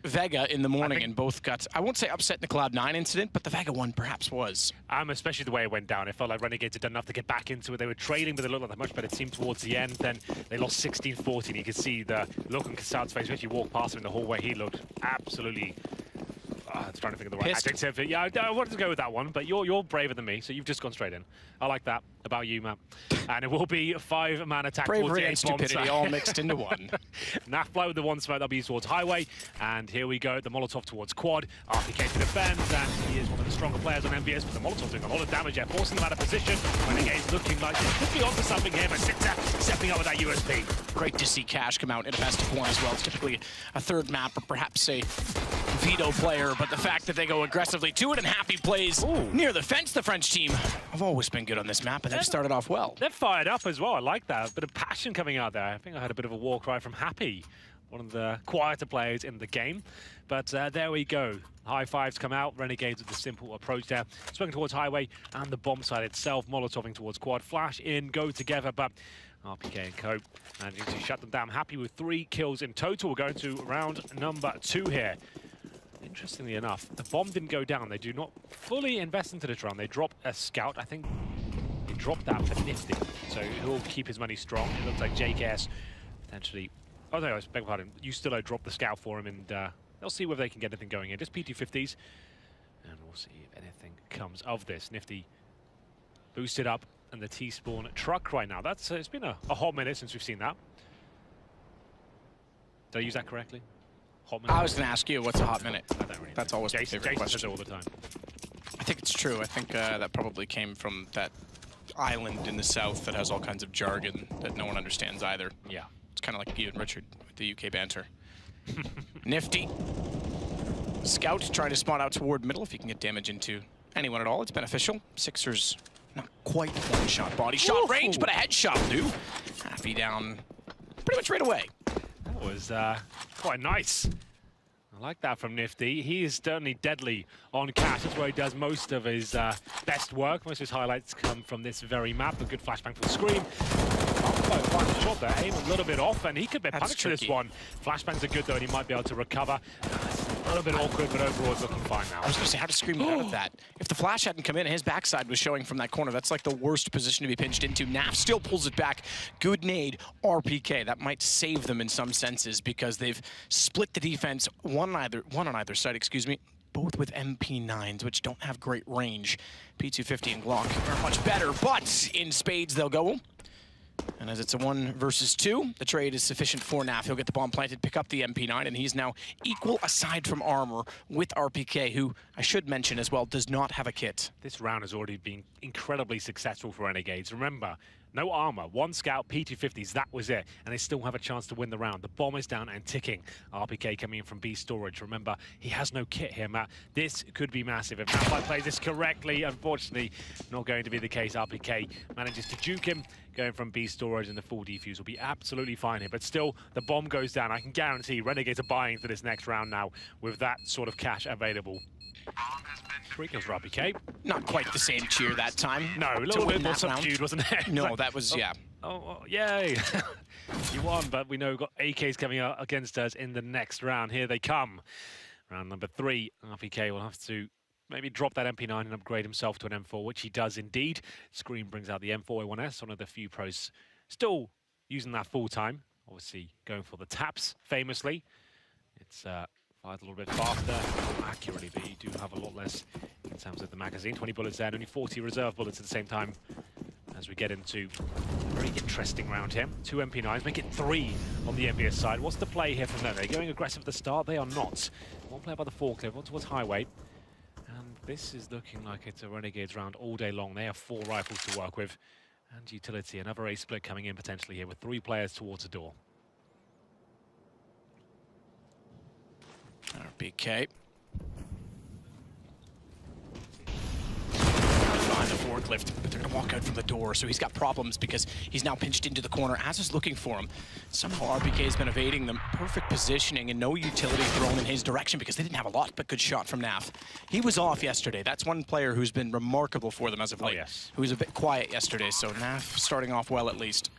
Vega in the morning, and both got, I won't say upset in the Cloud9 incident, but the Vega one perhaps was. Especially the way it went down. It felt like Renegades had done enough to get back into it. They were trailing, but they looked like a much better team towards the end. Then they lost 16-14. You could see the look on Kassad's face. When you walk past him in the hallway, he looked absolutely... I was trying to think of the right adjective. Yeah, I wanted to go with that one, but you're braver than me, so you've just gone straight in. I like that about you, man. And it will be a 5-man attack. Bravery and stupidity all mixed into one. Nafbly with the one smoke, that'll be towards Highway. And here we go, the Molotov towards Quad. RPK to defend, and he is one of the stronger players on EnVyUs, but the Molotov doing a lot of damage there, forcing them out of position. Renegades looking like they could be onto something here, but Sitza stepping up with that USP. Great to see Cash come out in a best of one as well. It's typically a third map, or perhaps a veto player, but the fact that they go aggressively to it and Happy plays near the fence, the French team have always been good on this map, and they've started off well. They're fired up as well. I like that. A bit of passion coming out there. I think I had a bit of a war cry from Happy, one of the quieter players in the game. But there we go. High fives come out. Renegades with the simple approach there. Swinging towards Highway and the bomb site itself. Molotoving towards Quad. Flash in, go together, but RPK and Co. managing to shut them down. Happy with 3 kills in total. We're going to round number 2 here. Interestingly enough, the bomb didn't go down. They do not fully invest into this round. They drop a scout. I think he dropped that for Nifty, so he'll keep his money strong. It looks like JKS potentially... Oh no, I beg your pardon. Ustilo dropped the scout for him, and they'll see whether they can get anything going in. Just PT50s, and we'll see if anything comes of this. Nifty boosted up, and the T-spawn truck right now. That's it's been a hot minute since we've seen that. Did I use that correctly? I was going to ask you, what's a hot minute? Really That's always my favorite question. Says it all the time. I think it's true. I think that probably came from that island in the south that has all kinds of jargon that no one understands either. Yeah. It's kind of like you and Richard with the UK banter. Nifty. Scout trying to spawn out toward middle if he can get damage into anyone at all. It's beneficial. Sixers not quite one-shot body shot range, but a headshot will do. Happy down pretty much right away. That was quite nice. I like that from Nifty. He is certainly deadly on Cash. That's where he does most of his best work. Most of his highlights come from this very map. A good flashbang from Scream. Find the shot there, aim a little bit off, and he could be punished for this one. Flashbangs are good though, and he might be able to recover. A little bit awkward, but overall it's looking fine now. I was going to say, how does Scream get out of that? If the flash hadn't come in, his backside was showing from that corner. That's like the worst position to be pinched into. Naf still pulls it back. Good nade, RPK. That might save them in some senses because they've split the defense, one on either side, excuse me. Both with MP9s, which don't have great range. P250 and Glock are much better, but in spades they'll go. And as it's a 1 versus 2, the trade is sufficient for Naf. He'll get the bomb planted, pick up the MP9, and he's now equal aside from armor with RPK, who I should mention as well does not have a kit. This round has already been incredibly successful for Renegades. Remember, no armor, 1 scout, P250s, that was it. And they still have a chance to win the round. The bomb is down and ticking. RPK coming in from B storage. Remember, he has no kit here, Matt. This could be massive. If Nafbly plays this correctly, unfortunately, not going to be the case. RPK manages to juke him, going from B storage, and the full defuse will be absolutely fine here. But still, the bomb goes down. I can guarantee Renegades are buying for this next round now with that sort of cash available. 3 kills for RPK. Not quite the same cheer that time. No, a little bit more subdued, wasn't it? No, that was, yeah. Oh, yay. You won, but we know we've got AKs coming out against us in the next round. Here they come. Round number 3. RPK will have to maybe drop that MP9 and upgrade himself to an M4, which he does indeed. Scream brings out the M4A1S, one of the few pros still using that full time. Obviously going for the taps, famously. It's fires a little bit faster, accurately, but you do have a lot less in terms of the magazine. 20 bullets there, and only 40 reserve bullets at the same time as we get into a very interesting round here. 2 MP9s, make it 3 on the EnVyUs side. What's the play here from them? They're going aggressive at the start. They are not. One player by the forklift, one towards Highway. And this is looking like it's a Renegades round all day long. They have 4 rifles to work with. And utility, another A split coming in potentially here with 3 players towards the door. RPK. Behind the forklift, but they're going to walk out from the door, so he's got problems because he's now pinched into the corner. Az is looking for him. Somehow RPK has been evading them. Perfect positioning and no utility thrown in his direction because they didn't have a lot, but good shot from Naf. He was off yesterday. That's one player who's been remarkable for them as of late. Oh, yes. Who was a bit quiet yesterday, so Naf starting off well at least.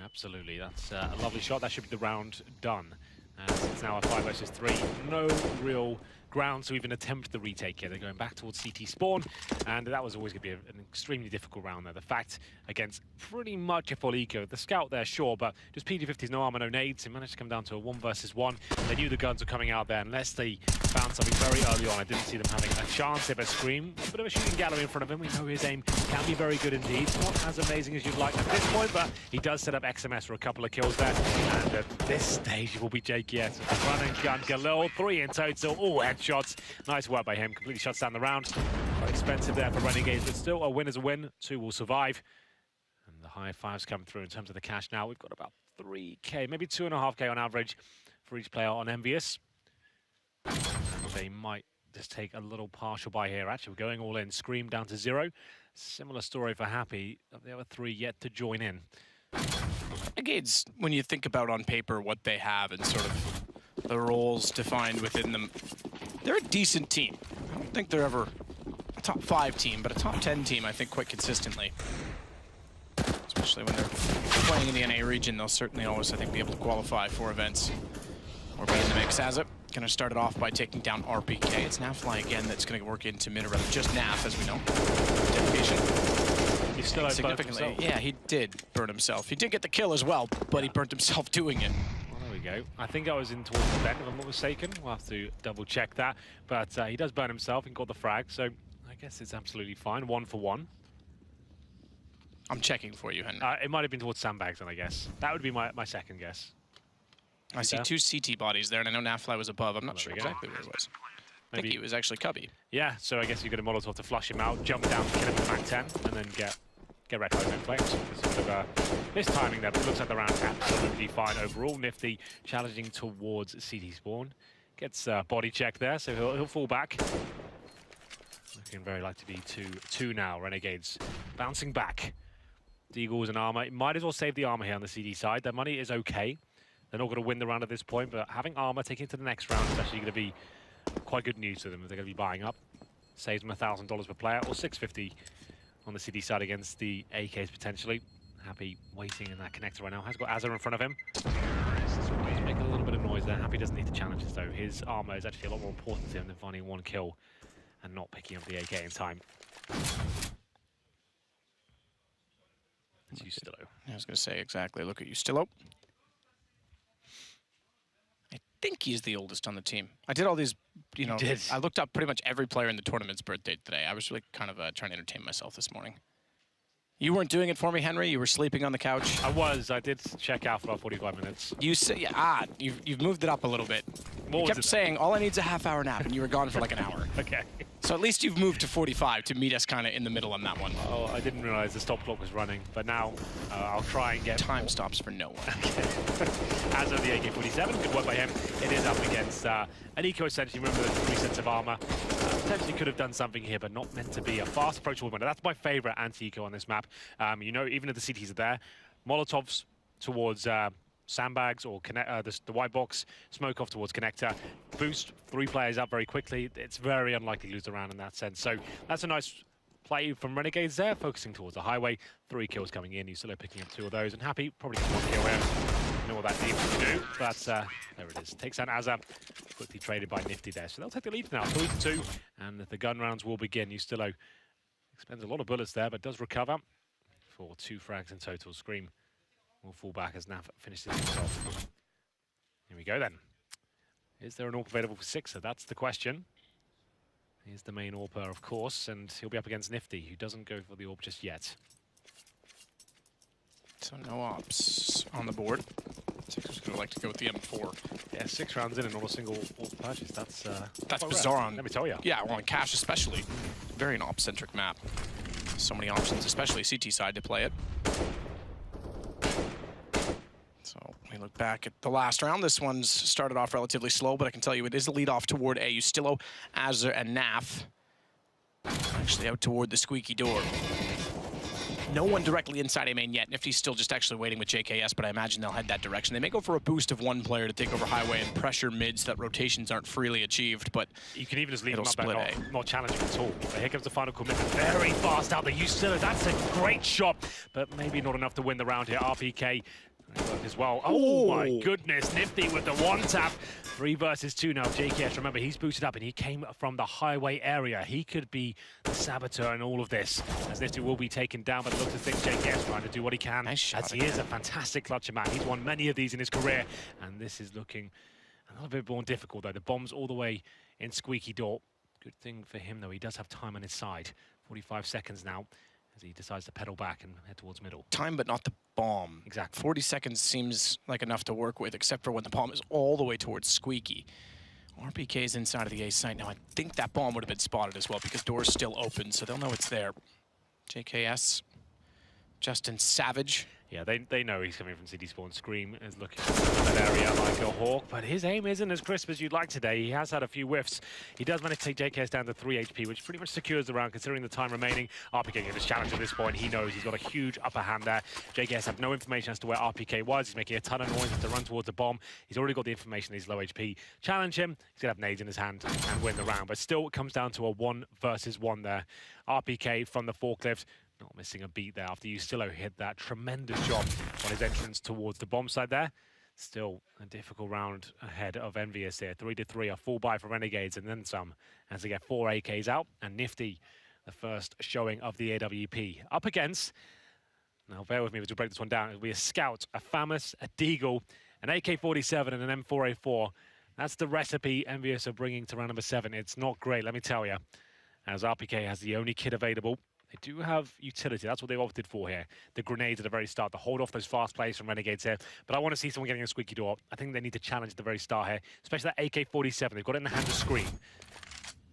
Absolutely, that's a lovely shot. That should be the round done. As it's now a 5 versus 3. No real ground to even attempt the retake here. They're going back towards CT spawn, and that was always going to be an extremely difficult round there. The fact against pretty much a full eco. The scout there, sure, but just PD50's no armor, no nades. It managed to come down to a 1 versus 1. They knew the guns were coming out there unless they found something very early on. I didn't see them having a chance here, but Scream, a bit of a shooting gallery in front of him. We know his aim can be very good indeed. Not as amazing as you'd like at this point, but he does set up XMS for a couple of kills there. And at this stage, it will be JKS with the run and gun galore. 3 in total, all headshots. Nice work by him, completely shuts down the round. Quite expensive there for Renegades, but still a win is a win. 2 will survive. And the high fives come through in terms of the cash now. We've got about 3K, maybe 2.5K on average for each player on EnVyUs. And they might just take a little partial buy here. Actually, we're going all in. Scream down to 0. Similar story for Happy. The other 3 yet to join in. Renegades, when you think about on paper what they have and sort of the roles defined within them, they're a decent team. I don't think they're ever a top 5 team, but a top 10 team, I think, quite consistently. Especially when they're playing in the NA region, they'll certainly always, I think, be able to qualify for events or be in the mix as it. Going to start it off by taking down RPK. It's Nafly again that's going to work into mid, or rather just Naf, as we know. Dedication. He still significantly. Yeah, he did burn himself. He did get the kill as well, but he burnt himself doing it. Well, there we go. I think I was in towards the vent, if I'm not mistaken. We'll have to double check that. But he does burn himself and got the frag, so I guess it's absolutely fine. 1 for 1. I'm checking for you, Henry. It might have been towards sandbags, then, I guess. That would be my second guess. I see 2 CT bodies there, and I know Nafly was above. I'm not sure exactly where it was. I think he was actually Cubby. Yeah, so I guess you got a Molotov to flush him out, jump down, kill him with Mac 10, and then get Red Hose in flames. It's a bit of mistiming there, but it looks like the round's absolutely fine overall. Nifty challenging towards CT spawn. Gets body check there, so he'll fall back. Looking very likely to be 2-2 now. Renegades bouncing back. Deagles and armor. Might as well save the armor here on the CD side. Their money is okay. They're not going to win the round at this point, but having armor taking it to the next round is actually going to be quite good news to them if they're going to be buying up. Saves them $1,000 per player, or $650 on the CD side against the AKs potentially. Happy waiting in that connector right now. Has got Azza in front of him. He's making a little bit of noise there. Happy doesn't need the challenges though. His armor is actually a lot more important to him than finding 1 kill and not picking up the AK in time. It's Ustillo. I was going to say exactly. Look at Ustillo. I think he's the oldest on the team. I did all these, you know, I looked up pretty much every player in the tournament's birthday today. I was really kind of trying to entertain myself this morning. You weren't doing it for me, Henry? You were sleeping on the couch? I was. I did check out for about 45 minutes. You say, yeah, you've moved it up a little bit. You kept saying, all I need is a half-hour nap, and you were gone for like an hour. Okay. So at least you've moved to 45 to meet us kind of in the middle on that one. Oh, I didn't realize the stop clock was running, but now I'll try and get... Time stops for no one. Okay. As of the AK-47, good work by him. It is up against an eco, essentially. Remember the 3 sets of armor. Potentially could have done something here, but not meant to be. A fast approachable winner. That's my favorite anti-eco on this map. You know, even if the CTs are there, Molotovs towards sandbags or the white box, smoke off towards connector, boost 3 players up very quickly. It's very unlikely to lose the round in that sense. So that's a nice play from Renegades there, focusing towards the highway. 3 kills coming in. He's still picking up 2 of those, and Happy probably gets 1 kill in. You know what that needs to do, but there it is. Takes down Azza, quickly traded by Nifty there. So they'll take the lead now, 3-2, and the gun rounds will begin. Ustillo expends a lot of bullets there, but does recover for 2 frags in total. Scream will fall back as Naf finishes it off. Here we go then. Is there an AWP available for Sixer? That's the question. Here's the main AWPer, of course, and he'll be up against Nifty, who doesn't go for the AWP just yet. So no ops on the board. Sixer's going to like to go with the M4. Yeah, 6 rounds in and not a single AWP purchase. That's bizarre on... Let me tell you. Yeah, well, on Cash especially. Very an AWP-centric map. So many options, especially CT side, to play it. So we look back at the last round. This one's started off relatively slow, but I can tell you it is a lead off toward A. Ustillo, Azza, and Naf. Actually out toward the squeaky door. No one directly inside A main yet. Nifty's still just actually waiting with JKS, but I imagine they'll head that direction. They may go for a boost of 1 player to take over highway and pressure mids so that rotations aren't freely achieved, but you can even just leave them up there, not challenging at all. But here comes the final commitment. Very fast out there. Ustillo, that's a great shot, but maybe not enough to win the round here. RPK As well. Oh my goodness, Nifty with the one tap. 3 versus 2 now. JKS, remember, he's boosted up and he came from the highway area. He could be the saboteur in all of this, as Nifty will be taken down, but it looks as if JKS trying to do what he can. Nice shot as he is a fantastic clutcher man. He's won many of these in his career, and this is looking a little bit more difficult though. The bomb's all the way in squeaky door. Good thing for him though, he does have time on his side. 45 seconds now, as he decides to pedal back and head towards middle. Time, but not the bomb. Exactly. 40 seconds seems like enough to work with, except for when the bomb is all the way towards Squeaky. RPK is inside of the A site. Now, I think that bomb would have been spotted as well because door's still open, so they'll know it's there. JKS, Justin Savage. Yeah, they know he's coming from CD Spawn. Scream is looking at that area like a hawk, but his aim isn't as crisp as you'd like today. He has had a few whiffs. He does manage to take JKS down to 3 HP, which pretty much secures the round considering the time remaining. RPK getting his challenge at this point. He knows he's got a huge upper hand there. JKS have no information as to where RPK was. He's making a ton of noise to run towards the bomb. He's already got the information that he's low HP. Challenge him. He's going to have nades in his hand and win the round, but still it comes down to a 1 versus 1 there. RPK from the forklift. Not missing a beat there after Ustillo hit that tremendous job on his entrance towards the bomb side there. Still a difficult round ahead of EnVyUs here. 3-3, a full buy for Renegades and then some as they get 4 AKs out. And Nifty, the first showing of the AWP. Up against, now bear with me as we break this one down, it'll be a Scout, a FAMAS, a Deagle, an AK-47 and an M4A4. That's the recipe EnVyUs are bringing to round number 7. It's not great, let me tell you, as RPK has the only kit available. They do have utility. That's what they've opted for here. The grenades at the very start to hold off those fast plays from Renegades here. But I want to see someone getting a squeaky door. I think they need to challenge at the very start here, especially that AK-47. They've got it in the hand to Scream.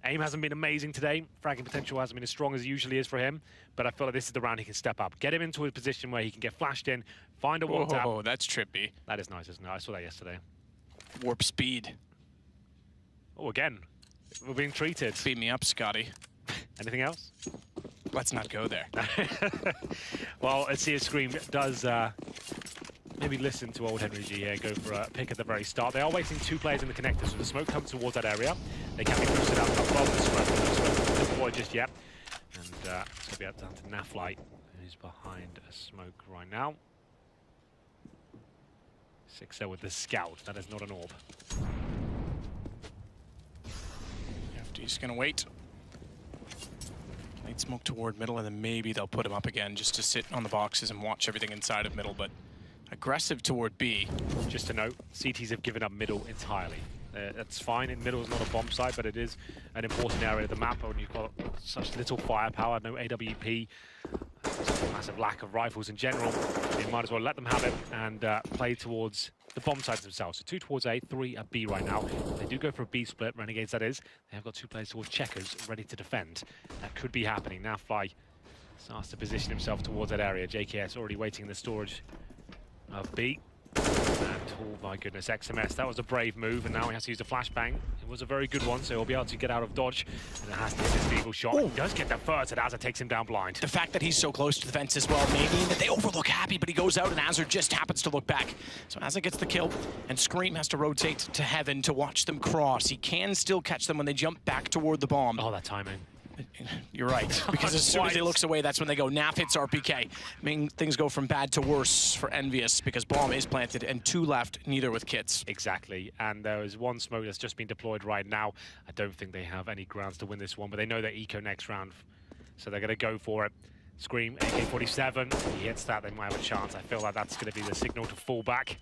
Aim hasn't been amazing today. Fragging potential hasn't been as strong as it usually is for him. But I feel like this is the round he can step up. Get him into a position where he can get flashed in, find a one tap. Oh, that's trippy. That is nice, isn't it? I saw that yesterday. Warp speed. Oh, again. We're being treated. Beat me up, Scotty. Anything else? Let's not go there. Well, let's see if Scream does maybe listen to old Henry G here, go for a pick at the very start. They are waiting 2 players in the connector, so the smoke comes towards that area. They can be boosted out above the smoke. Not deployed just yet. And it's going to be out down to Naflight, who's behind a smoke right now. 6-0 with the Scout. That is not an orb. He's going to wait. Light smoke toward middle, and then maybe they'll put him up again just to sit on the boxes and watch everything inside of middle, but aggressive toward B. Just to note, CTs have given up middle entirely. That's fine, middle is not a bomb site, but it is an important area of the map when you've got such little firepower, no AWP, a massive lack of rifles in general. You might as well let them have it and play towards the bomb sites themselves. So 2 towards A, 3 at B right now. They do go for a B split, Renegades that is. They have got 2 players towards checkers, ready to defend. That could be happening. Now Fly starts to position himself towards that area. JKS already waiting in the storage of B. And oh my goodness, XMS, that was a brave move, and now he has to use a flashbang. It was a very good one, so he'll be able to get out of dodge. And it has to hit his Deagle shot. He does get the first, and Azza takes him down blind. The fact that he's so close to the fence as well may mean that they overlook Happy, but he goes out and Azza just happens to look back. So Azza gets the kill, and Scream has to rotate to Heaven to watch them cross. He can still catch them when they jump back toward the bomb. Oh, that timing. You're right, because as soon as he looks away, that's when they go. Naf hits RPK. I mean, things go from bad to worse for EnVyUs because bomb is planted and 2 left, neither with kits. Exactly, and there is 1 smoke that's just been deployed right now. I don't think they have any grounds to win this one, but they know they're eco next round, so they're going to go for it. Scream, AK-47, he hits that, they might have a chance. I feel like that's going to be the signal to fall back.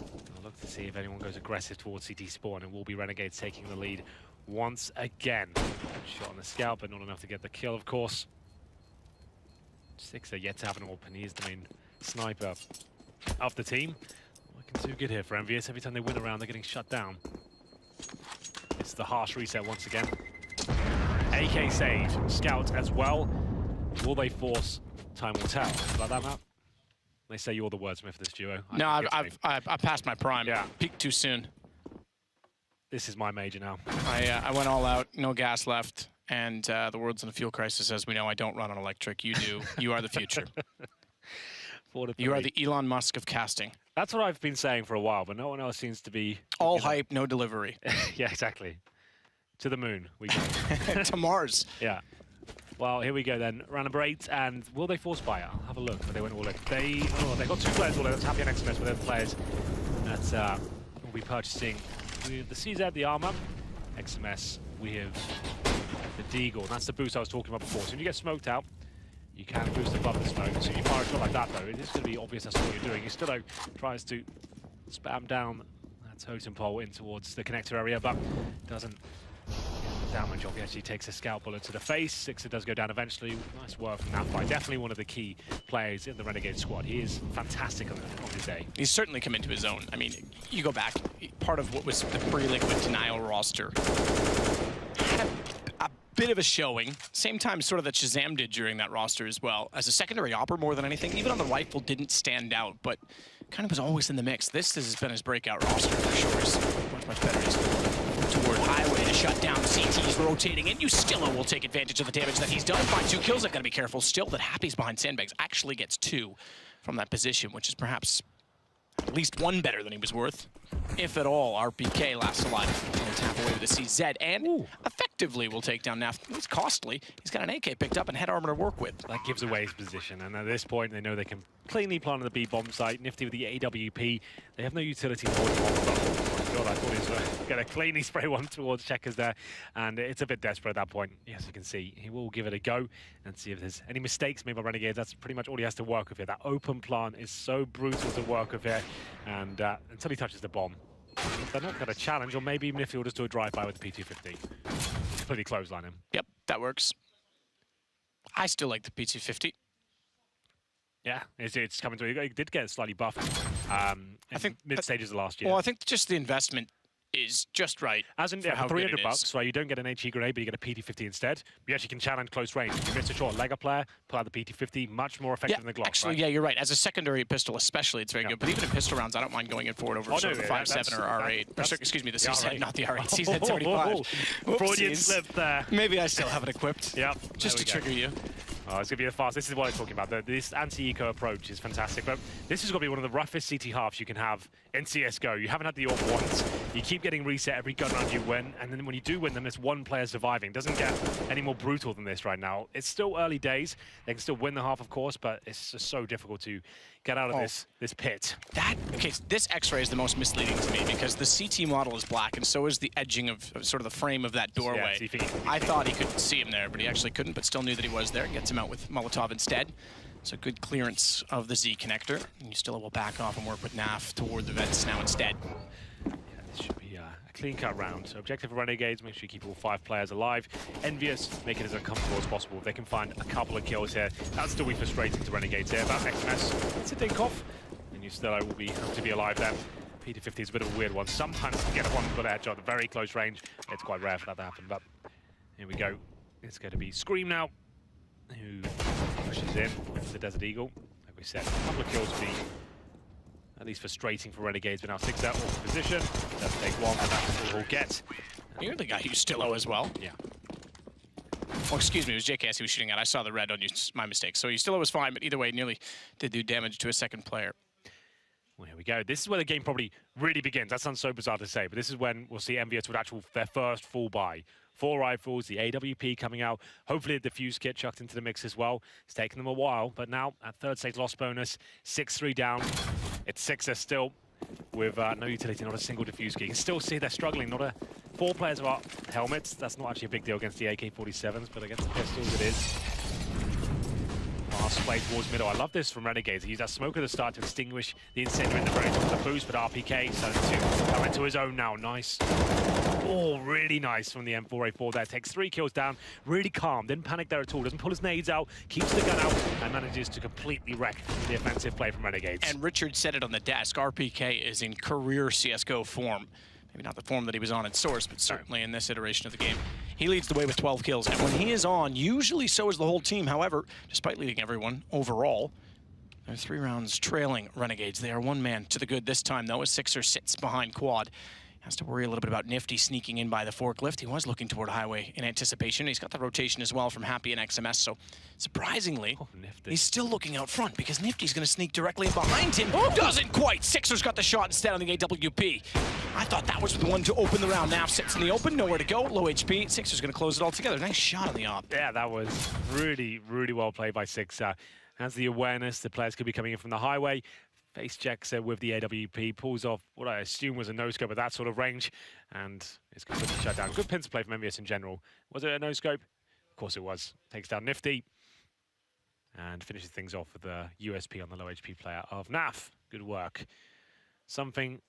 I'll look to see if anyone goes aggressive towards CT spawn, and will be Renegades taking the lead once again. Shot on the Scout, but not enough to get the kill, of course. 6 are yet to have an AWP, and he is the main sniper of the team. Looking too good here for EnVyUs. Every time they win a round, they're getting shut down. It's the harsh reset once again. AK saved, Scout as well. Will they force? Time will tell. Like that map? They say you're the wordsmith of this duo. No, I passed my prime. Yeah. Peaked too soon. This is my major now. I went all out, no gas left, and the world's in a fuel crisis. As we know, I don't run on electric. You do. You are the future. You are the Elon Musk of casting. That's what I've been saying for a while, but no one else seems to be... All hype, no delivery. Yeah, exactly. To the moon we go. To Mars. Yeah. Well, here we go then. Round number 8, and will they force buy? I'll have a look. But they went all in. They got 2 players all in. That's Happy and XMS with their players. That's we'll be purchasing with the CZ, the armor. XMS, we have the Deagle. That's the boost I was talking about before. So when you get smoked out, you can boost above the smoke. So you fire a shot like that, though, it is going to be obvious that's what you're doing. He tries to spam down that totem pole in towards the connector area, but doesn't damage off. He actually takes a scout bullet to the face. Sixer does go down eventually. Nice work from that fight. Definitely one of the key players in the Renegade squad. He is fantastic on his day. He's certainly come into his own. I mean, you go back, part of what was the pre-liquid denial roster had a bit of a showing. Same time sort of that Shazam did during that roster as well. As a secondary opper more than anything, even on the rifle didn't stand out, but kind of was always in the mix. This has been his breakout roster for sure. He's much better. He's toward highway to shut down. CT's rotating, and Ustillo will take advantage of the damage that he's done. Find 2 kills. I've got to be careful still that Happy's behind sandbags. Actually gets 2 from that position, which is perhaps at least 1 better than he was worth. If at all, RPK lasts alive. He'll tap away with the CZ, and effectively will take down Naf. It's costly. He's got an AK picked up and head armor to work with. That gives away his position, and at this point, they know they can cleanly plant on the B-bomb site. Nifty with the AWP. They have no utility for the God, I thought he was going to cleanly spray one towards Checkers there, and it's a bit desperate at that point. Yes, you can see he will give it a go and see if there's any mistakes made by Renegades. That's pretty much all he has to work with here. That open plant is so brutal to work with here, and until he touches the bomb, they're not going to challenge, or maybe even if he'll just do a drive-by with the P250. Completely clothesline him. Yep, that works. I still like the P250. Yeah, it's coming through. He did get slightly buffed. I think mid-stages of last year. Well, I think just the investment is just right. As in, yeah, for $300, right, you don't get an HE grenade, but you get a PT50 instead. You actually can challenge close range. If you miss a short legger player, pull out the PT50, much more effective than the Glock. Actually, right? Yeah, you're right. As a secondary pistol, especially, it's very good. But even in pistol rounds, I don't mind going in forward over sort of the 5.7 or R8. Excuse me, the CZ, not the R8. CZ 75. Freudian slip there. Maybe I still have it equipped. Yep. Just to trigger you. Oh, it's going to be a fast. This is what I'm talking about. This anti-eco approach is fantastic, but this has got to be one of the roughest CT halves you can have in CSGO. You haven't had the AWP once. You keep getting reset every gun round you win, and then when you do win them, there's 1 player surviving. Doesn't get any more brutal than this right now. It's still early days. They can still win the half, of course, but it's just so difficult to get out of this pit. Okay, this X-ray is the most misleading to me because the CT model is black, and so is the edging of sort of the frame of that doorway. Yeah, I thought he could see him there, but he actually couldn't, but still knew that he was there. Gets him out with Molotov instead. So good clearance of the Z connector. And Ustillo will back off and work with Naf toward the vents now instead. Yeah, this should be a clean-cut round. So objective for Renegades, make sure you keep all 5 players alive. EnVyUs, make it as uncomfortable as possible. If they can find a couple of kills here, that'll still be frustrating to Renegades here. But XMS, it's a dink off, and Ustillo will be have to be alive then. P250 is a bit of a weird one. Sometimes you get a one-bullet headshot at very close range. It's quite rare for that to happen, but here we go. It's going to be Scream now, who pushes in with the Desert Eagle. Like we said, a couple of kills would be at least frustrating for Renegades, but now 6 out of position. Does take 1, and that's all we'll get. You're the guy who's Ustillo as well. Yeah. Oh, excuse me, it was JKS he was shooting at. I saw the red on you, my mistake. So Ustillo was fine, but either way, nearly did do damage to a second player. Well, here we go. This is where the game probably really begins. That sounds so bizarre to say, but this is when we'll see EnVyUs with their first full buy. 4 rifles, the AWP coming out, hopefully a defuse kit chucked into the mix as well. It's taken them a while, but now at 3rd stage loss bonus, 6-3 down. It's 6 still with no utility, not a single defuse kit. You can still see they're struggling. 4 players without helmets. That's not actually a big deal against the AK-47s, but against the pistols it is. Fast play towards middle. I love this from Renegades. He used that smoke at the start to extinguish the incendiary in the very top of the boost, but RPK starting to come into his own now. Nice. Oh, really nice from the M4A4 there. Takes 3 kills down. Really calm. Didn't panic there at all. Doesn't pull his nades out. Keeps the gun out and manages to completely wreck the offensive play from Renegades. And Richard said it on the desk. RPK is in career CSGO form. Maybe not the form that he was on in Source, but certainly in this iteration of the game. He leads the way with 12 kills, and when he is on, usually so is the whole team. However, despite leading everyone overall, they're 3 rounds trailing Renegades. They are 1 man to the good this time, though, as Sixer sits behind Quad. Has to worry a little bit about Nifty sneaking in by the forklift. He was looking toward Highway in anticipation. He's got the rotation as well from Happy and XMS, so surprisingly, he's still looking out front because Nifty's going to sneak directly in behind him. Doesn't quite. Sixer's got the shot instead on the AWP. I thought that was the one to open the round. Nav sits in the open, nowhere to go, low HP. Sixer's going to close it all together. Nice shot on the op. Yeah, that was really, really well played by Sixer. Has the awareness the players could be coming in from the Highway. Face checks with the AWP, pulls off what I assume was a no-scope at that sort of range, and it's completely shut down. Good pincer play from EnVyUs in general. Was it a no-scope? Of course it was. Takes down Nifty, and finishes things off with the USP on the low HP player of NAF. Good work. Something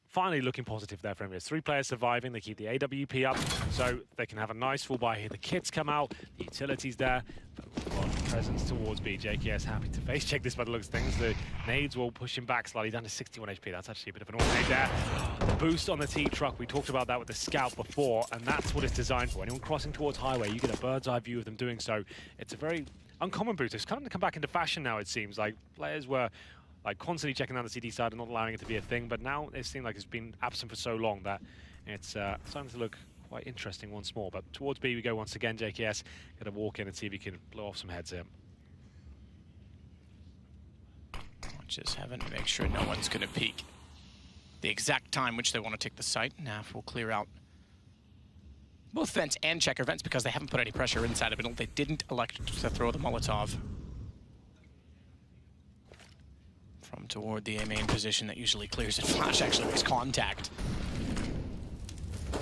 finally looking positive there for EnVyUs. 3 players surviving, they keep the AWP up, so they can have a nice full buy here. The kits come out, the utilities there, but we've got presence towards B. JKS happy to face check this by the looks of things. The nades will push him back slightly down to 61 HP. That's actually a bit of an all-nade there. The boost on the T-Truck, we talked about that with the Scout before, and that's what it's designed for. Anyone crossing towards Highway, you get a bird's eye view of them doing so. It's a very uncommon boost. It's kind of come back into fashion now, it seems. Like, players were constantly checking down the CT side and not allowing it to be a thing, but now it seems like it's been absent for so long that it's starting to look quite interesting once more. But towards B we go once again. JKS going to walk in and see if he can blow off some heads here. Watches Heaven to make sure no one's going to peek the exact time which they want to take the site. NAF will clear out both vents and checker vents because they haven't put any pressure inside of it. They didn't elect to throw the Molotov from toward the A main position that usually clears it. Flash actually makes contact. But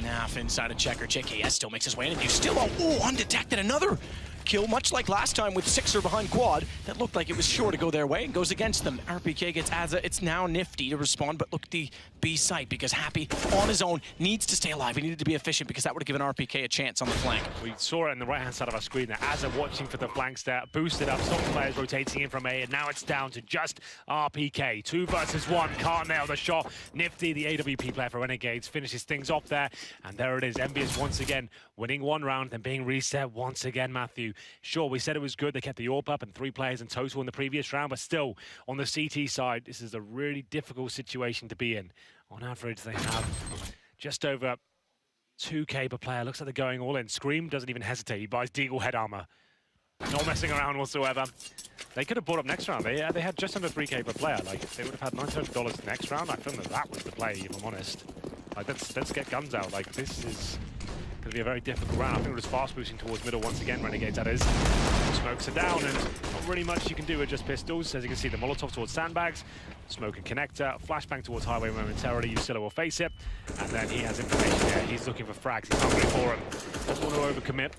NAF inside a checker. JKS still makes his way in, and you still, undetected. Another kill, much like last time with Sixer behind quad. That looked like it was sure to go their way and goes against them. RPK gets Azza. It's now Nifty to respond, but look at the B site because Happy on his own needs to stay alive. He needed to be efficient because that would have given RPK a chance on the flank. We saw it on the right-hand side of our screen there. Azza watching for the flanks there, boosted up, some players rotating in from A, and now it's down to just RPK. 2 versus 1, can't nail the shot. Nifty, the AWP player for Renegades, finishes things off there, and there it is. EnVyUs once again winning 1 round, then being reset once again, Matthew. Sure, we said it was good. They kept the AWP up and 3 players in total in the previous round, but still, on the CT side, this is a really difficult situation to be in. On average, they have just over 2K per player. Looks like they're going all in. Scream doesn't even hesitate. He buys Deagle head armor. Not messing around whatsoever. They could have bought up next round. They had just under 3K per player. Like, they would have had $900 next round. I think that was the play, if I'm honest. Like, let's get guns out. Like, this is going to be a very difficult round. I think we're just fast boosting towards middle once again, Renegades, that is. Smokes are down, and not really much you can do with just pistols. As you can see, the Molotov towards sandbags, smoke and connector, flashbang towards Highway momentarily. Usilla will face it, and then he has information there. He's looking for frags. He's hungry for him. Doesn't want to overcommit,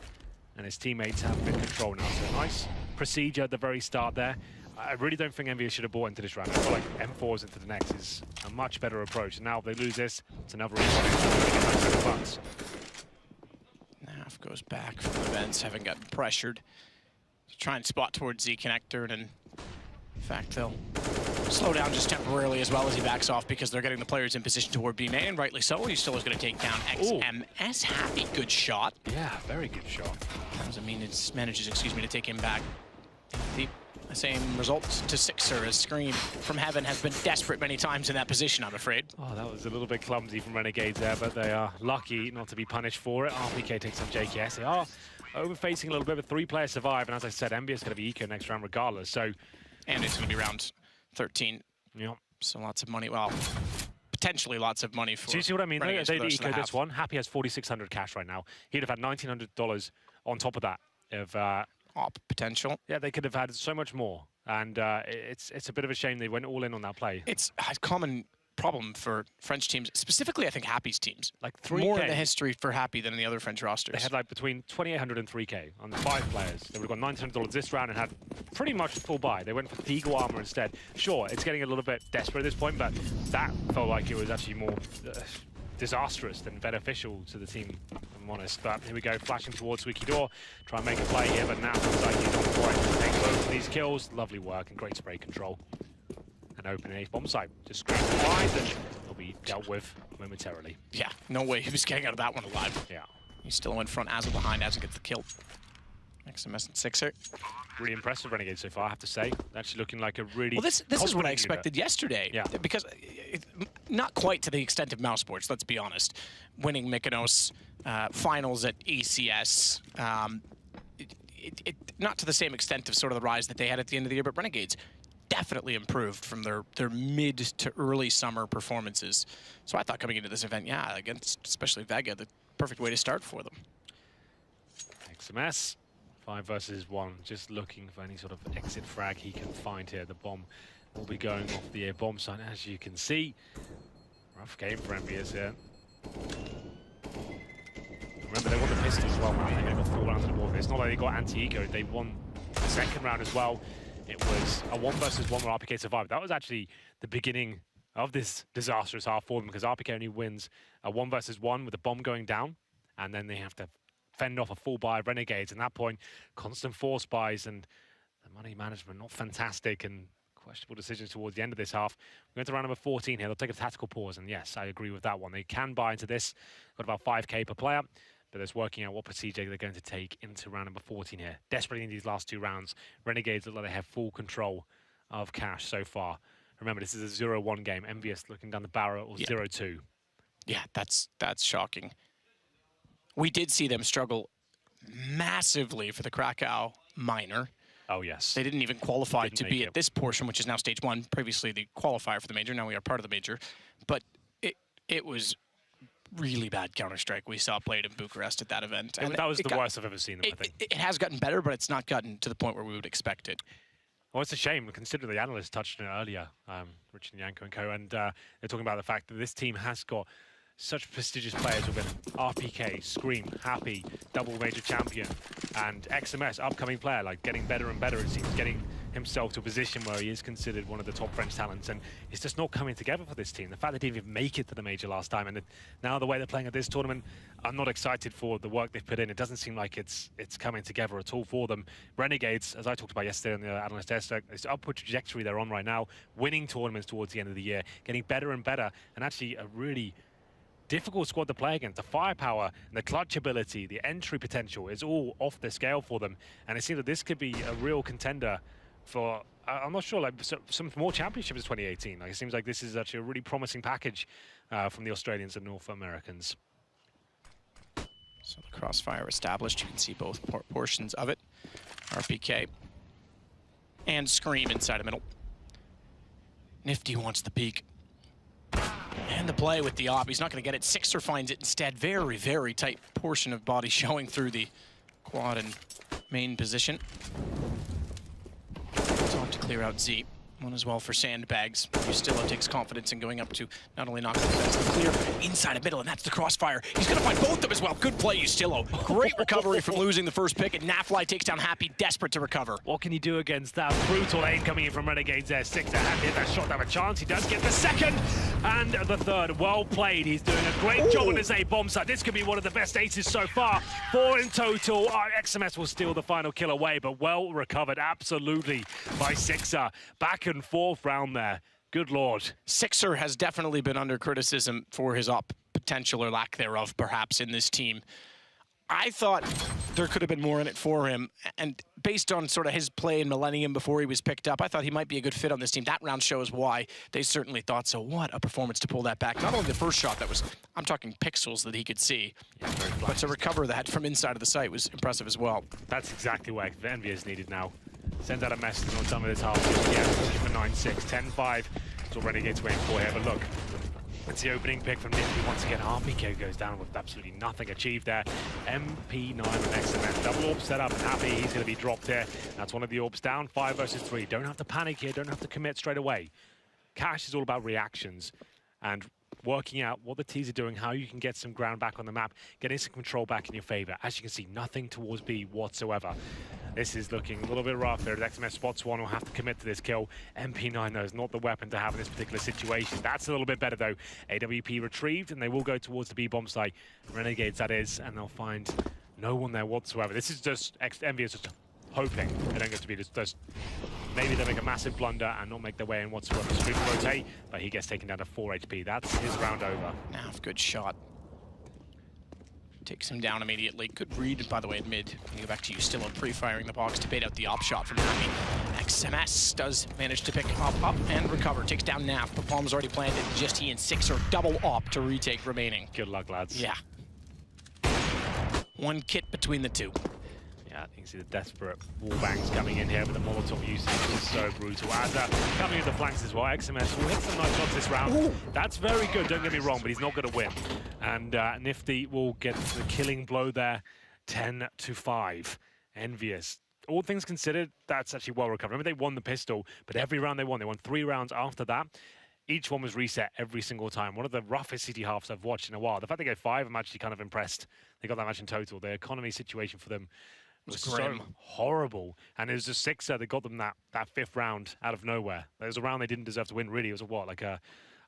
and his teammates have been control now. So nice procedure at the very start there. I really don't think EnVyUs should have bought into this round. I feel like M4s into the next is a much better approach. And now if they lose this, it's another reason. NAF goes back from the vents, having gotten pressured. Try and spot towards Z connector, and in fact they'll slow down just temporarily as well as he backs off because they're getting the players in position toward B main, and rightly so. He still is going to take down XMS. Happy, good shot. Yeah, very good shot. That was manages, to take him back. The same result to Sixer as Scream from Heaven has been desperate many times in that position, I'm afraid. Oh, that was a little bit clumsy from Renegades there, but they are lucky not to be punished for it. RPK takes on JKS. They are overfacing a little bit, but 3 players survive, and as I said, EnVyUs is going to be eco next round regardless, so... And it's going to be round 13. Yeah. So lots of money, well, potentially lots of money for... Do you see what I mean? They eco this one. Happy has 4,600 cash right now. He'd have had $1,900 on top of that of... op potential. Yeah, they could have had so much more, and it's a bit of a shame they went all in on that play. It's a common problem for French teams, specifically I think Happy's teams. Like 3K. More in the history for Happy than in the other French rosters. They had like between 2,800 and 3K on 5 players. They would have got $900 this round and had pretty much full buy. They went for Deagle armor instead. Sure, it's getting a little bit desperate at this point, but that felt like it was actually more disastrous than beneficial to the team, if I'm honest. But here we go, flashing towards Wikidor. Try and make a play here, but now looks like he's on the point to take both of these kills. Lovely work and great spray control. And open a bomb site. Just screen wide, and they'll be dealt with momentarily. Yeah, no way he was getting out of that one alive. Yeah. He still went front, Azza behind, Azza gets the kill. XMS and Sixer. Really impressive Renegades so far, I have to say. Actually looking like a really Well, this is what I expected yesterday. Yeah. Because not quite to the extent of Mouse Sports, let's be honest. Winning Mykonos finals at ECS. Not to the same extent of sort of the rise that they had at the end of the year, but Renegades definitely improved from their mid to early summer performances. So I thought coming into this event, yeah, against especially Vega, the perfect way to start for them. XMS, 5 versus 1, just looking for any sort of exit frag he can find here. The bomb will be going off the bomb site, as you can see. Rough game for EnVyUs here. Remember, they won the pistol as well, man. They got 4 rounds of the war. It's not like they got anti-eco, they won the second round as well. It was a 1 versus 1 where RPK survived. That was actually the beginning of this disastrous half for them, because RPK only wins a 1 versus 1 with the bomb going down, and then they have to fend off a full buy of Renegades. At that point, constant force buys and the money management not fantastic, and questionable decisions towards the end of this half. We're going to round number 14 here. They'll take a tactical pause, and yes, I agree with that one. They can buy into this. Got about 5k per player. But it's working out what procedure they're going to take into round number 14 here. Desperately in these last 2 rounds, Renegades look like they have full control of cash so far. Remember, this is a 0-1 game. EnVyUs looking down the barrel, 0-2. Yeah, that's shocking. We did see them struggle massively for the Krakow minor. Oh, yes. They didn't even qualify to be at this portion, which is now stage 1. Previously, the qualifier for the major. Now we are part of the major. But it was really bad Counter-Strike we saw played in Bucharest at that event. And that was the worst I've ever seen them, I think. It has gotten better, but it's not gotten to the point where we would expect it. Well, it's a shame, considering the analysts touched on it earlier, Richard Yanko and co, and they're talking about the fact that this team has got such prestigious players within RPK, Scream, Happy, double major champion, and XMS, upcoming player, like getting better and better, it seems, getting himself to a position where he is considered one of the top French talents, and it's just not coming together for this team. The fact they didn't even make it to the major last time, and now the way they're playing at this tournament, I'm not excited for the work they've put in. It doesn't seem like it's coming together at all for them. Renegades, as I talked about yesterday on the analyst desk, it's an upward trajectory they're on right now, winning tournaments towards the end of the year, getting better and better, and actually a really difficult squad to play against. The firepower and the clutch ability, the entry potential is all off the scale for them, and it seems that this could be a real contender for, I'm not sure, like some more championships in 2018. Like, it seems like this is actually a really promising package from the Australians and North Americans. So the crossfire established. You can see both portions of it. RPK and Scream inside the middle. Nifty wants the peek. And the play with the op. He's not going to get it. Sixer finds it instead. Very, very tight portion of body showing through the quad and main position. Time to clear out Z. One as well for Sandbags. Ustillo takes confidence in going up to not only knock the defense, but clear inside the middle, and that's the crossfire. He's going to find both of them as well. Good play, Ustillo. Great recovery from losing the first pick, and Nafly takes down Happy, desperate to recover. What can he do against that brutal aim coming in from Renegades there? Sixer had hit that shot to have a chance. He does get the second and the third. Well played. He's doing a great job on his A bomb site. This could be one of the best aces so far. 4 in total. XMS will steal the final kill away, but well recovered absolutely by Sixer. Back and forth round there. Good lord. Sixer has definitely been under criticism for his op potential, or lack thereof, perhaps, in this team. I thought there could have been more in it for him, and based on sort of his play in Millennium before he was picked up, I thought he might be a good fit on this team. That round shows why they certainly thought so. What a performance to pull that back. Not only the first shot that was, I'm talking pixels that he could see, but to recover that from inside of the site was impressive as well. That's exactly what EnVyUs needed now. Sends out a message on some of this half. Yeah, looking for 9-6, 10-5. It's all Renegades waiting for here, but look. It's the opening pick from Nifty once again. RPK goes down with absolutely nothing achieved there. MP9 and XMS. Double orb set up, and Happy, he's going to be dropped here. That's one of the orbs down, 5 versus 3. Don't have to panic here, don't have to commit straight away. Cash is all about reactions and working out what the T's are doing, how you can get some ground back on the map, getting some control back in your favor. As you can see, nothing towards B whatsoever. This is looking a little bit rough here. XMS spots one, will have to commit to this kill. MP9, though, is not the weapon to have in this particular situation. That's a little bit better, though. AWP retrieved, and they will go towards the B-bomb site. Renegades, that is, and they'll find no one there whatsoever. This is just EnVyUs just hoping they don't get to be just maybe they make a massive blunder and not make their way in whatsoever. Scream to rotate, but he gets taken down to 4 HP. That's his round over. Nav, good shot. Takes him down immediately. Good read, by the way, at mid. Go back to you, still pre-firing the box to bait out the op shot from Happy. XMS does manage to pick up and recover. Takes down Nav, but bomb's already planted. Just he and Six are double op to retake remaining. Good luck, lads. Yeah. One kit between the two. Yeah, you can see the desperate wallbangs coming in here, but the Molotov usage is so brutal. Ada coming in the flanks as well. XMS will hit some nice shots this round. Ooh. That's very good, don't get me wrong, but he's not going to win. And Nifty will get the killing blow there, 10-5. EnVyUs. All things considered, that's actually well recovered. Remember, they won the pistol, but every round they won 3 rounds after that. Each one was reset every single time. One of the roughest CT halves I've watched in a while. The fact they go 5, I'm actually kind of impressed. They got that much in total. The economy situation for them was so horrible. And it was just Sixer that got them that 5th round out of nowhere. It was a round they didn't deserve to win, really. It was like a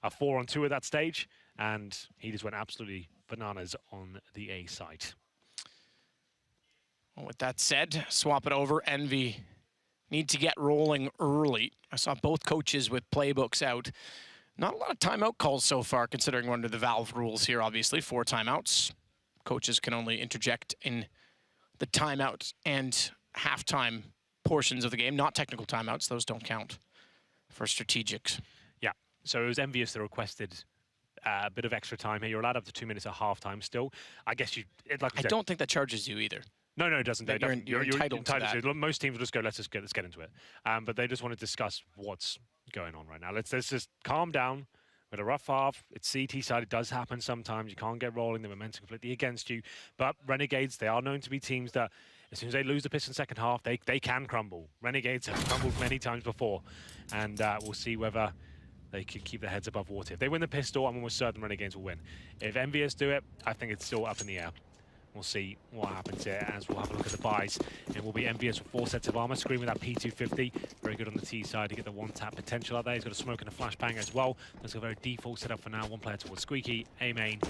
4-on-2 at that stage. And he just went absolutely bananas on the A site. Well, with that said, swap it over. Envy need to get rolling early. I saw both coaches with playbooks out. Not a lot of timeout calls so far, considering we're under the Valve rules here, obviously. 4 timeouts. Coaches can only interject in the timeout and halftime portions of the game, not technical timeouts. Those don't count for strategics. Yeah, so it was EnVyUs that requested a bit of extra time here. You're allowed up to 2 minutes at halftime still. I guess you... I don't think that charges you either. No, it doesn't. You're entitled to that. Most teams will just go, let's get into it. But they just want to discuss what's going on right now. Let's just calm down. With a rough half, it's CT side. It does happen sometimes. You can't get rolling. The momentum completely against you. But Renegades, they are known to be teams that, as soon as they lose the piss in second half, they can crumble. Renegades have crumbled many times before. And we'll see whether they can keep their heads above water. If they win the pistol, I'm almost certain Renegades will win. If EnVyUs do it, I think it's still up in the air. We'll see what happens here as we'll have a look at the buys. It will be EnVyUs with 4 sets of armor. Scream with that P250. Very good on the T side to get the one-tap potential out there. He's got a smoke and a flashbang as well. That's a very default setup for now. 1 player towards Squeaky, A main,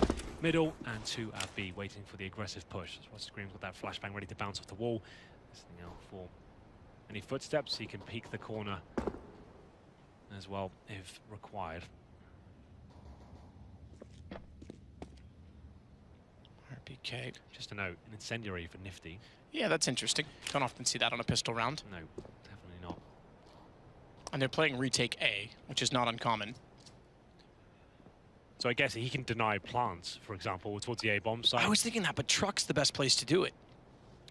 middle, and 2 at B, waiting for the aggressive push. That's why Scream's got that flashbang ready to bounce off the wall. Listening out for any footsteps. He can peek the corner as well if required. RPK. Just a note, an incendiary for Nifty. Yeah, that's interesting. Don't often see that on a pistol round. No, definitely not. And they're playing retake A, which is not uncommon. So I guess he can deny plants, for example, towards the A bomb site. I was thinking that, but truck's the best place to do it.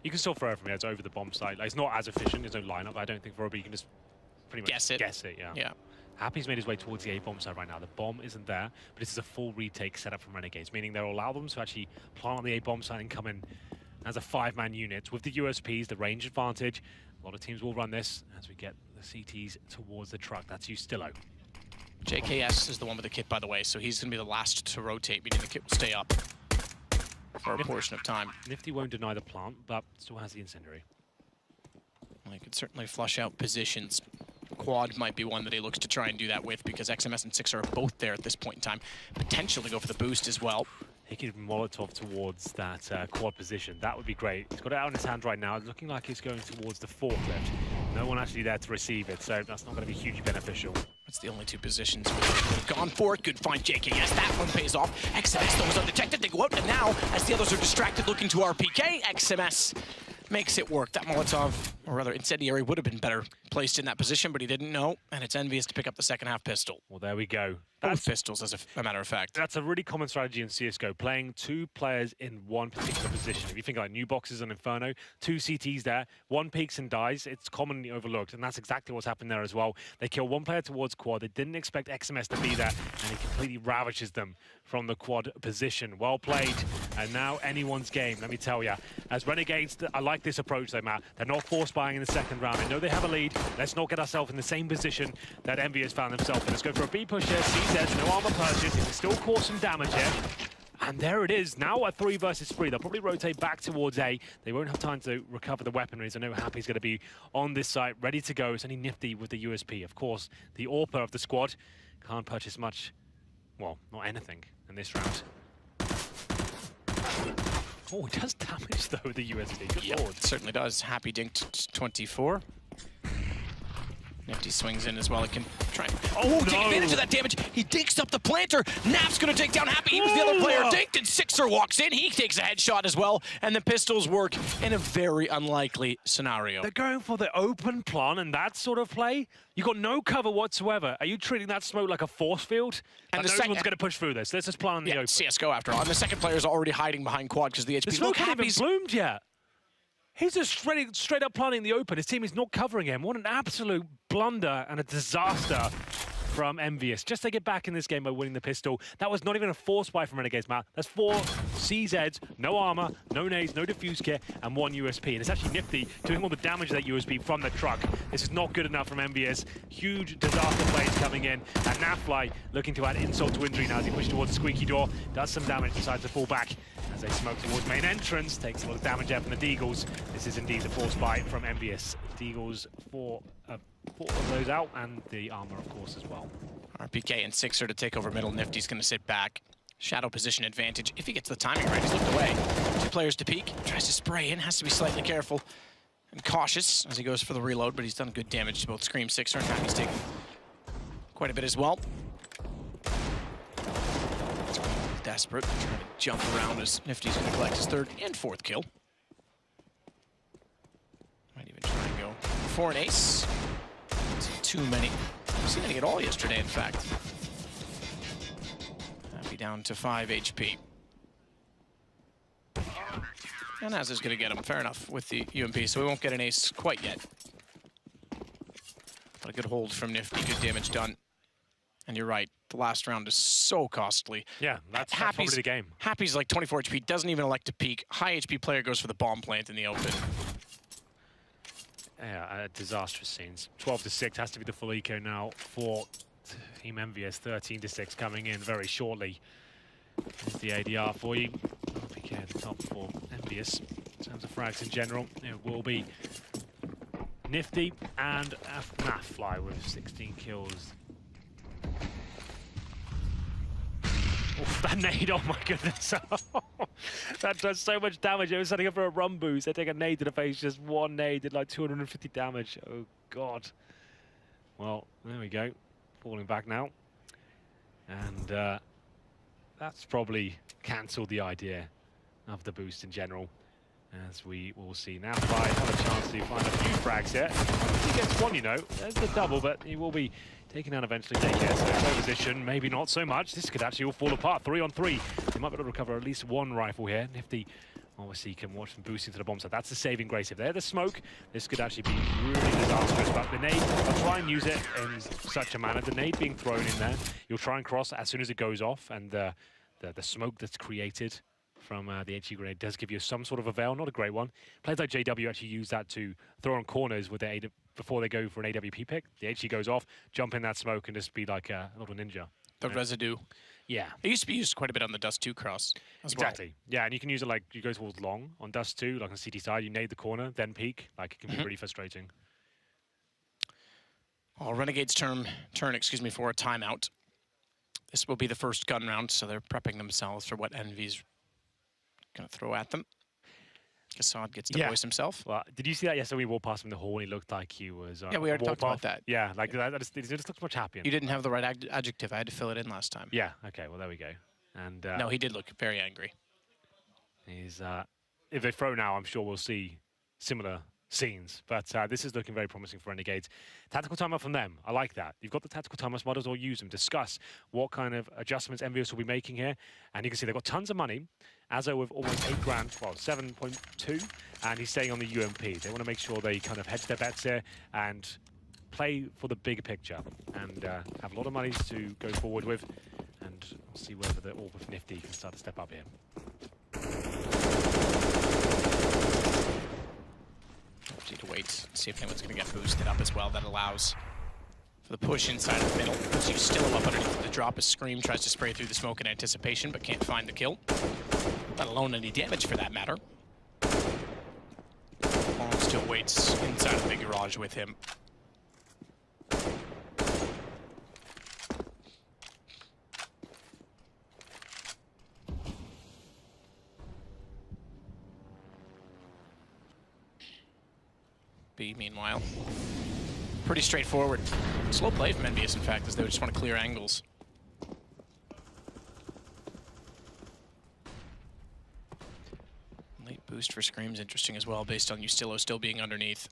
You can still throw it from here. It's over the bomb site. Like, it's not as efficient. There's no lineup. I don't think for a, but you can just pretty much guess it. Yeah. Happy's made his way towards the A bomb site right now. The bomb isn't there, but this is a full retake setup from Renegades, meaning they'll allow them to actually plant on the A bomb site and come in as a 5-man unit. With the USPs, the range advantage, a lot of teams will run this as we get the CTs towards the truck. That's Ustillo. JKS is the one with the kit, by the way, so he's going to be the last to rotate, meaning the kit will stay up for a portion of time. Nifty won't deny the plant, but still has the incendiary. Well, he could certainly flush out positions. Quad might be one that he looks to try and do that with, because XMS and Six are both there at this point in time. Potential to go for the boost as well. He could Molotov towards that quad position. That would be great. He's got it out in his hand right now. It's looking like he's going towards the forklift. No one actually there to receive it, so that's not going to be hugely beneficial. That's the only 2 positions we've gone for. Good find, JKS. That one pays off. XMS though was undetected. They go out, and now, as the others are distracted looking to RPK, XMS makes it work. That Molotov, or rather incendiary, would have been better placed in that position, but he didn't know, and it's EnVyUs to pick up the second half pistol. Well, there we go. Both pistols, as a matter of fact. That's a really common strategy in CSGO, playing 2 players in one particular position. If you think like New Boxes and Inferno, 2 CTs there, 1 peeks and dies, it's commonly overlooked, and that's exactly what's happened there as well. They kill 1 player towards quad, they didn't expect XMS to be there, and he completely ravages them from the quad position. Well played, and now anyone's game, let me tell you. As Renegades, I like this approach though, Matt. They're not force buying in the second round. They know they have a lead. Let's not get ourselves in the same position that EnVyUs found themselves in. Let's go for a B push here. CZ, no armor purchase. It can still cause some damage here. And there it is, now a 3 versus 3. They'll probably rotate back towards A. They won't have time to recover the weaponries. I know Happy's going to be on this site, ready to go. It's only Nifty with the USP. Of course, the AWPer of the squad can't purchase much, well, not anything in this round. Oh, it does damage, though, the USP. Good lord. It certainly does. Happy dinked 24. Nifty swings in as well. It can try and take no. advantage of that damage. He dinks up the planter. Nap's going to take down Happy. He was the other player dinked, and Sixer walks in. He takes a headshot as well, and the pistols work in a very unlikely scenario. They're going for the open plan and that sort of play. You got no cover whatsoever. Are you treating that smoke like a force field? And no one's going to push through this. Let's just plan on the open. CSGO after all. And the second player is already hiding behind quad because the HP. The smoke hasn't even bloomed yet. He's just straight up planting the open. His team is not covering him. What an absolute blunder and a disaster from EnVyUs. Just to get back in this game by winning the pistol. That was not even a force buy from Renegades, Matt. That's 4 CZs, no armor, no nades, no defuse kit, and 1 USP. And it's actually Nifty doing all the damage of that USP from the truck. This is not good enough from EnVyUs. Huge disaster plays coming in. And Nafly looking to add insult to injury now as he pushes towards the squeaky door. Does some damage, decides to fall back. As they smoke towards main entrance, takes a lot of damage there from the Deagles. This is indeed the force buy from EnVyUs. Deagles 4 of those out, and the armor, of course, as well. RPK and Sixer to take over middle. Nifty's going to sit back. Shadow position advantage. If he gets the timing right, he's looked away. 2 players to peek. Tries to spray in. Has to be slightly careful and cautious as he goes for the reload, but he's done good damage to both Scream, Sixer, and Happy's taken quite a bit as well. Desperate, trying to jump around as Nifty's going to collect his 3rd and 4th kill. Might even try and go for an ace. Too many. I've seen it at all yesterday, in fact. Happy down to 5 HP. And Az is going to get him, fair enough, with the UMP, so we won't get an ace quite yet. But a good hold from Nifty, good damage done. And you're right, the last round is so costly. Yeah, that's probably the game. Happy's like 24 HP, doesn't even elect to peek. High HP player goes for the bomb plant in the open. Yeah, disastrous scenes. 12-6 has to be the full eco now for Team EnVyUs. 13-6 coming in very shortly. There's the ADR for you. RPK at the top for EnVyUs. In terms of frags in general, it will be Nifty and Nafly with 16 kills. Oof, that nade, oh my goodness. That does so much damage. It was setting up for a run boost. They take a nade to the face, just 1 nade did like 250 damage. Oh god. Well, there we go. Falling back now. And that's probably cancelled the idea of the boost in general. As we will see now, have a chance to find a few frags here. He gets 1, you know. There's the double, but he will be taken down eventually. Take care, so slow position, maybe not so much. This could actually all fall apart. 3 on 3. They might be able to recover at least 1 rifle here. Nifty, obviously, can watch them boosting to the bomb side. That's the saving grace. If they're the smoke, this could actually be really disastrous. But the nade, I'll try and use it in such a manner. The nade being thrown in there, you'll try and cross as soon as it goes off, and the smoke that's created from the HE grenade does give you some sort of a veil, not a great one. Players like JW actually use that to throw on corners with their before they go for an AWP pick. The HE goes off, jump in that smoke, and just be like a little ninja. The residue. Yeah. It used to be used quite a bit on the Dust 2 cross as exactly. well. Yeah, and you can use it like you go towards long on Dust 2, like on CT side, you nade the corner, then peek. Like, it can be pretty frustrating. Oh, Renegades turn for a timeout. This will be the first gun round, so they're prepping themselves for what EnVyUs going to throw at them. Gassaud gets to voice himself. Well, did you see that yesterday? We walked past him in the hall and he looked like he was yeah, we already talked about that. Yeah, like that he just looks much happier. You didn't have the right adjective. I had to fill it in last time. Yeah, okay, well, there we go. And no, he did look very angry. He's if they throw now, I'm sure we'll see similar scenes. But this is looking very promising for Renegades. Tactical timeout from them. I like that. You've got the tactical timeouts, might as well use them. Discuss what kind of adjustments EnVyUs will be making here. And you can see they've got tons of money. Azo with almost 8 grand, well, 7.2, and he's staying on the UMP. They want to make sure they kind of hedge their bets here and play for the bigger picture and have a lot of money to go forward with. And we'll see whether the Orb of Nifty can start to step up here. Need to wait, see if anyone's going to get boosted up as well. That allows for the push inside of the middle. So you still up underneath the drop. A Scream tries to spray through the smoke in anticipation, but can't find the kill. Let alone any damage for that matter. Long still waits inside of the big garage with him. B, meanwhile, Pretty straightforward. Slow play from EnVyUs, in fact, as they just want to clear angles. Late boost for Scream's interesting as well, based on Ustillo still being underneath.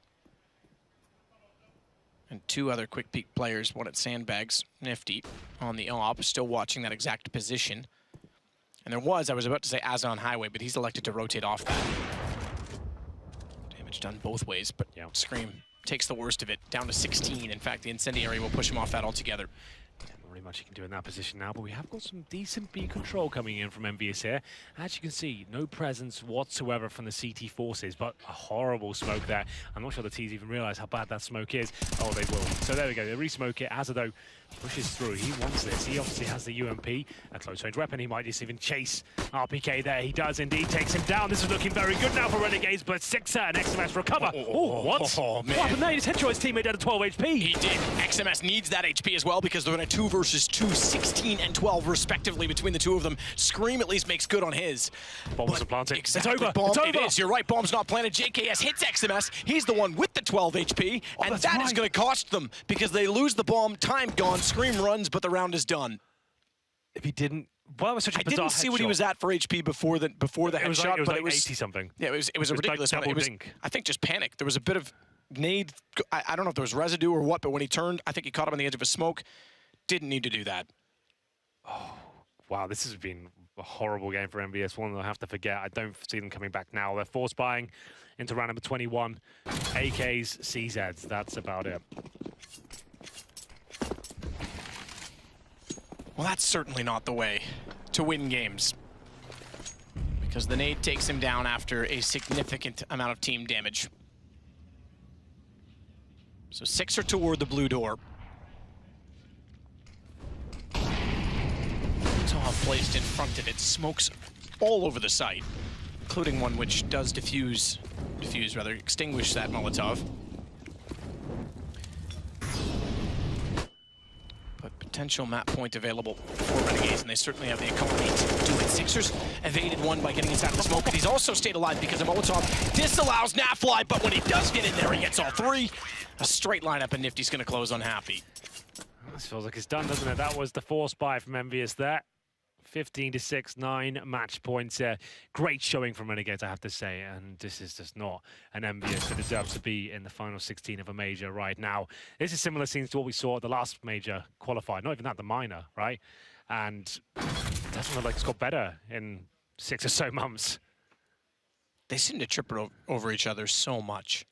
And two other quick peek players, one at Sandbags, Nifty, on the op, still watching that exact position. And there was, I was about to say Azza on Highway, but he's elected to rotate off that. Damage done both ways, but yeah. Scream takes the worst of it, down to 16. In fact, the Incendiary will push him off that altogether. Yeah, not really much you can do in that position now, but we have got some decent B control coming in from EnVyUs here. As you can see, no presence whatsoever from the CT forces, but a horrible smoke there. I'm not sure the T's even realize how bad that smoke is. Oh, they will. So there we go. They re-smoke it. Azza, though, pushes through. He wants this. He obviously has the UMP, a close-range weapon. He might just even chase RPK there. He does indeed. Takes him down. This is looking very good now for Renegades, but Sixer and XMS recover. Oh, what? Oh, man. What happened there? He just headshot his teammate down to 12 HP. He did. XMS needs that HP as well because they're in a 2 versus 2, 16 and 12 respectively between the two of them. Scream at least makes good on his. Bomb wasn't planted. Exactly. It's over. Bomb, it's over. It is. You're right. Bomb's not planted. JKS hits XMS. He's the one with the 12 HP, and that is going to cost them because they lose the bomb. Time gone. Scream runs, but the round is done. If he didn't, well, it was such a bizarre I didn't see what he was at for HP before the headshot, it was but like it was 80 something. Yeah, it was a ridiculous like one. It was, dink. I think, just panic. There was a bit of nade. I don't know if there was residue or what, but when he turned, I think he caught him on the edge of a smoke. Didn't need to do that. Oh, wow, this has been a horrible game for EnVyUs. One that I have to forget. I don't see them coming back now. They're force buying into round number 21. AKs, CZs. That's about it. Well, that's certainly not the way to win games, because the nade takes him down after a significant amount of team damage. So Sixer toward the blue door. Top placed in front of it. Smokes all over the site, including one which does extinguish that Molotov. But potential map point available for Renegades, and they certainly have the economy to do it. Sixers evaded one by getting inside the smoke, but he's also stayed alive because the Molotov disallows Nafly, but when he does get in there, he gets all three. A straight lineup, and Nifty's going to close unhappy. This feels like it's done, doesn't it? That was the force buy from EnVyUs there. 15-6, 9 match points. Great showing from Renegades, I have to say, and this is just not an EnVyUs that deserves to be in the final 16 of a major right now. This is similar scenes to what we saw at the last major qualifier, not even that, the minor, right? And it doesn't look like it's got better in 6 or so months. They seem to trip it over each other so much.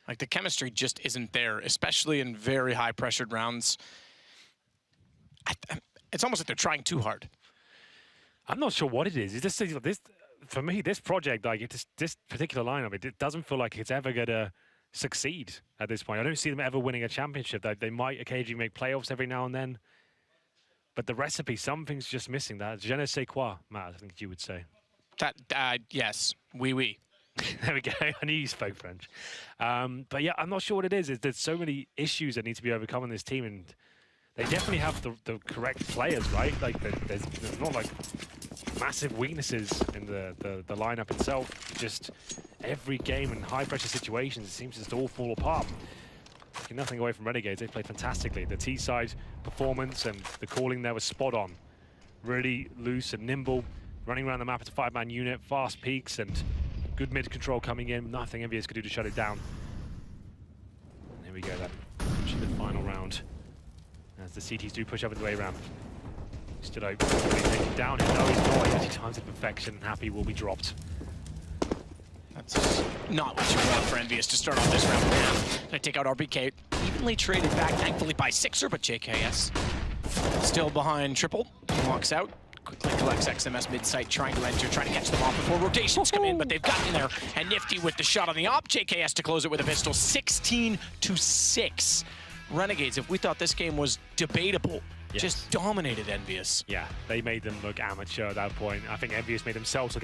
Like, the chemistry just isn't there, especially in very high-pressured rounds. It's almost like they're trying too hard. I'm not sure what it is. It's just, this, for me, this project, like this particular lineup, it doesn't feel like it's ever going to succeed at this point. I don't see them ever winning a championship. They might occasionally make playoffs every now and then. But the recipe, something's just missing. That je ne sais quoi, Matt, I think you would say. That, yes, oui. There we go. I knew you spoke French. But yeah, I'm not sure what it is. There's so many issues that need to be overcome in this team, and they definitely have the correct players, right? Like, there's not like massive weaknesses in the lineup itself. Just every game in high-pressure situations, it seems to just all fall apart. Taking nothing away from Renegades, they played fantastically. The T-side performance and the calling there was spot on. Really loose and nimble, running around the map as a 5-man unit, fast peaks, and good mid-control coming in. Nothing EnVyUs could do to shut it down. And here we go, then. Into the final round. As the CTs do push up into the A ramp. Still open, taking down him. No, he's not. He actually times it perfection, and Happy will be dropped. That's not what you want for EnVyUs to start off this round. Now, gonna take out RPK. Evenly traded back, thankfully, by Sixer, but JKS still behind Triple. He walks out. Quickly collects XMS mid-site, trying to enter, trying to catch them off before rotations come in, but they've gotten there. And Nifty with the shot on the op. JKS to close it with a pistol. 16-6. Renegades, if we thought this game was debatable, just dominated EnVyUs. Yeah, they made them look amateur at that point. I think EnVyUs made themselves look amateur.